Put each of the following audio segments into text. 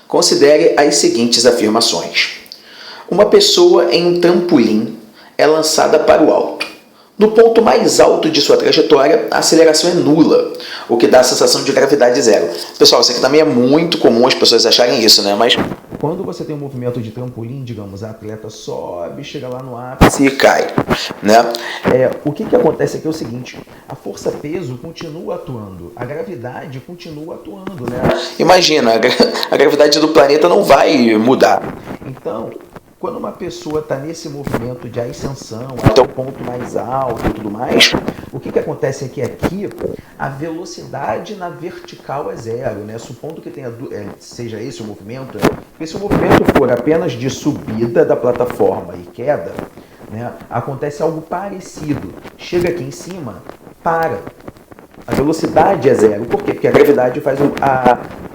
Considere as seguintes afirmações. Uma pessoa em um trampolim é lançada para o alto. No ponto mais alto de sua trajetória, a aceleração é nula, o que dá a sensação de gravidade zero. Pessoal, isso aqui também é muito comum as pessoas acharem isso, né? Mas quando você tem um movimento de trampolim, digamos, a atleta sobe, chega lá no ápice e cai, né? O que acontece aqui é o seguinte, a força-peso continua atuando, a gravidade continua atuando, né? Imagina, a gravidade do planeta não vai mudar. Então, quando uma pessoa está nesse movimento de ascensão até o ponto mais alto e tudo mais, o que acontece é que aqui a velocidade na vertical é zero, né? Supondo que seja esse o movimento, né? Porque se o movimento for apenas de subida da plataforma e queda, né, acontece algo parecido. Chega aqui em cima, para. A velocidade é zero. Por quê? Porque a gravidade faz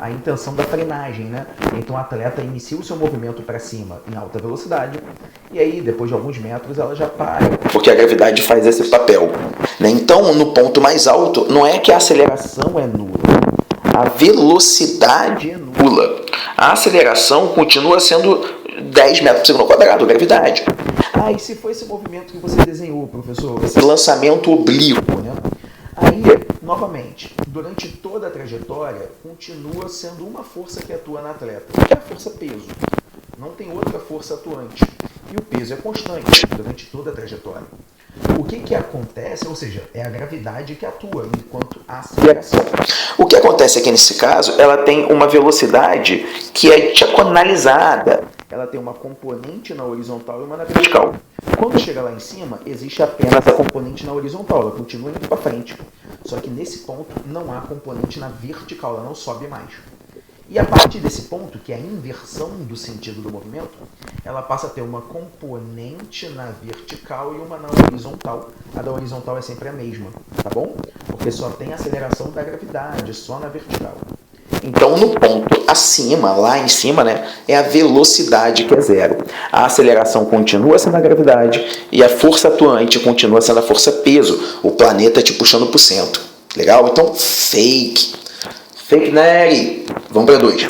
a intenção da frenagem, né? Então a atleta inicia o seu movimento para cima em alta velocidade e aí, depois de alguns metros, ela já para. Porque a gravidade faz esse papel, né? Então, no ponto mais alto, não é que a aceleração é nula. A velocidade é nula. A aceleração continua sendo 10 metros por segundo ao quadrado, gravidade. E se foi esse movimento que você desenhou, professor? Esse lançamento oblíquo, né? Aí, novamente, durante toda a trajetória, continua sendo uma força que atua na atleta, que é a força-peso. Não tem outra força atuante. E o peso é constante durante toda a trajetória. O que acontece, ou seja, é a gravidade que atua, enquanto a aceleração. O que acontece aqui nesse caso, ela tem uma velocidade que é diagonalizada. Ela tem uma componente na horizontal e uma na vertical. Quando chega lá em cima, existe apenas a componente na horizontal, ela continua indo para frente. Só que nesse ponto não há componente na vertical, ela não sobe mais. E a partir desse ponto, que é a inversão do sentido do movimento, ela passa a ter uma componente na vertical e uma na horizontal. A da horizontal é sempre a mesma, tá bom? Porque só tem aceleração da gravidade, só na vertical. Então, no ponto acima, lá em cima, né, é a velocidade que é zero. A aceleração continua sendo a gravidade e a força atuante continua sendo a força-peso. O planeta te puxando para o centro. Legal? Então, fake. Fake Nery. Vamos para 2.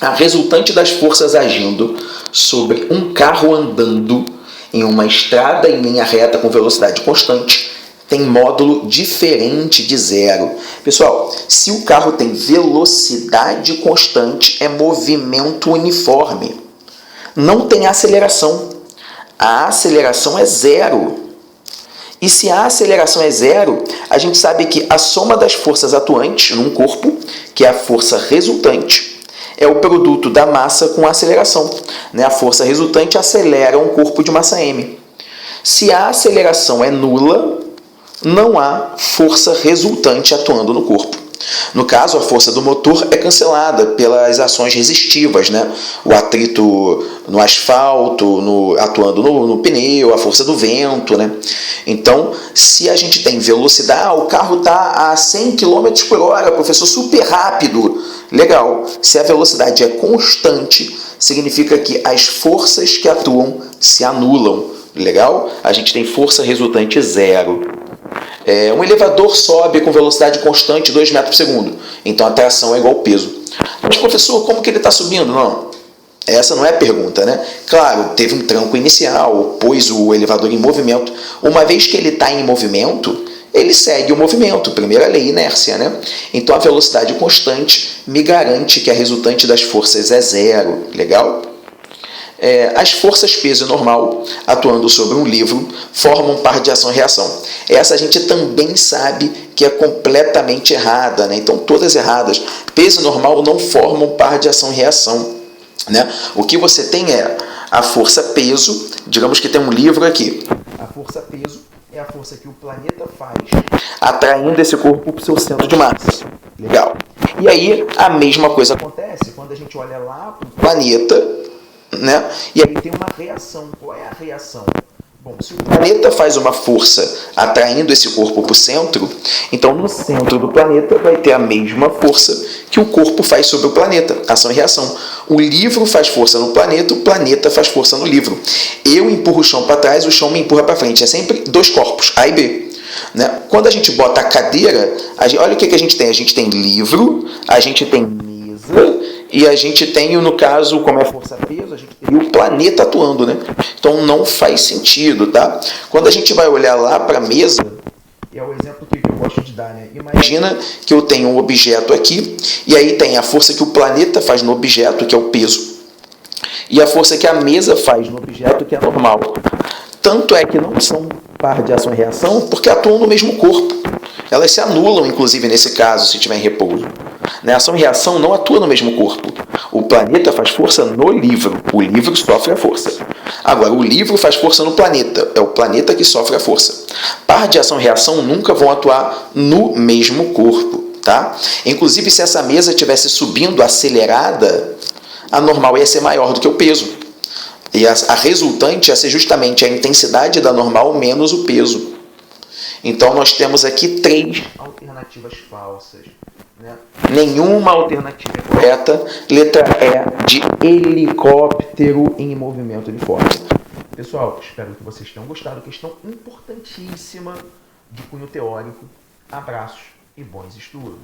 A resultante das forças agindo sobre um carro andando em uma estrada em linha reta com velocidade constante tem módulo diferente de zero. Pessoal, se o carro tem velocidade constante, é movimento uniforme. Não tem aceleração. A aceleração é zero. E se a aceleração é zero, a gente sabe que a soma das forças atuantes num corpo, que é a força resultante, é o produto da massa com a aceleração. A força resultante acelera um corpo de massa m. Se a aceleração é nula, não há força resultante atuando no corpo. No caso, a força do motor é cancelada pelas ações resistivas, né? O atrito no asfalto, atuando no pneu, a força do vento, né? Então, se a gente tem velocidade, o carro está a 100 km por hora, professor, super rápido. Legal. Se a velocidade é constante, significa que as forças que atuam se anulam. Legal? A gente tem força resultante zero. Um elevador sobe com velocidade constante 2 metros por segundo. Então a tração é igual ao peso. Mas, professor, como que ele está subindo? Não. Essa não é a pergunta, né? Claro, teve um tranco inicial, pôs o elevador em movimento. Uma vez que ele está em movimento, ele segue o movimento. Primeira lei, inércia, né? Então a velocidade constante me garante que a resultante das forças é zero. Legal? As forças peso normal, atuando sobre um livro, formam um par de ação e reação. Essa a gente também sabe que é completamente errada, né? Então, todas erradas. Peso normal não forma um par de ação e reação, né? O que você tem é a força peso, digamos que tem um livro aqui. A força peso é a força que o planeta faz, atraindo esse corpo para o seu centro de massa. Legal. E aí, a mesma coisa acontece quando a gente olha lá para o planeta, né? E aí tem uma reação. Qual é a reação? Bom, se o planeta faz uma força atraindo esse corpo para o centro, então no centro do planeta vai ter a mesma força que o corpo faz sobre o planeta, ação e reação. O livro faz força no planeta, o planeta faz força no livro. Eu empurro o chão para trás, o chão me empurra para frente. É sempre dois corpos, A e B. Né? Quando a gente bota a cadeira, olha o que a gente tem. A gente tem livro, a gente tem mesa e a gente tem, no caso, como é força-peso, a gente teria o planeta atuando, né? Então não faz sentido, tá? Quando a gente vai olhar lá para a mesa, é o exemplo que eu gosto de dar, né? Imagina que eu tenho um objeto aqui, e aí tem a força que o planeta faz no objeto, que é o peso, e a força que a mesa faz no objeto, que é normal. Tanto é que não são par de ação e reação, porque atuam no mesmo corpo. Elas se anulam, inclusive, nesse caso, se estiver em repouso. A ação e reação não atuam no mesmo corpo. O planeta faz força no livro. O livro sofre a força. Agora, o livro faz força no planeta. É o planeta que sofre a força. Par de ação e reação nunca vão atuar no mesmo corpo, tá? Inclusive, se essa mesa estivesse subindo acelerada, a normal ia ser maior do que o peso. E a resultante ia ser justamente a intensidade da normal menos o peso. Então, nós temos aqui 3 alternativas falsas, né? Nenhuma alternativa é correta. Letra E, de helicóptero em movimento uniforme. Pessoal, espero que vocês tenham gostado. Questão importantíssima de cunho teórico. Abraços e bons estudos.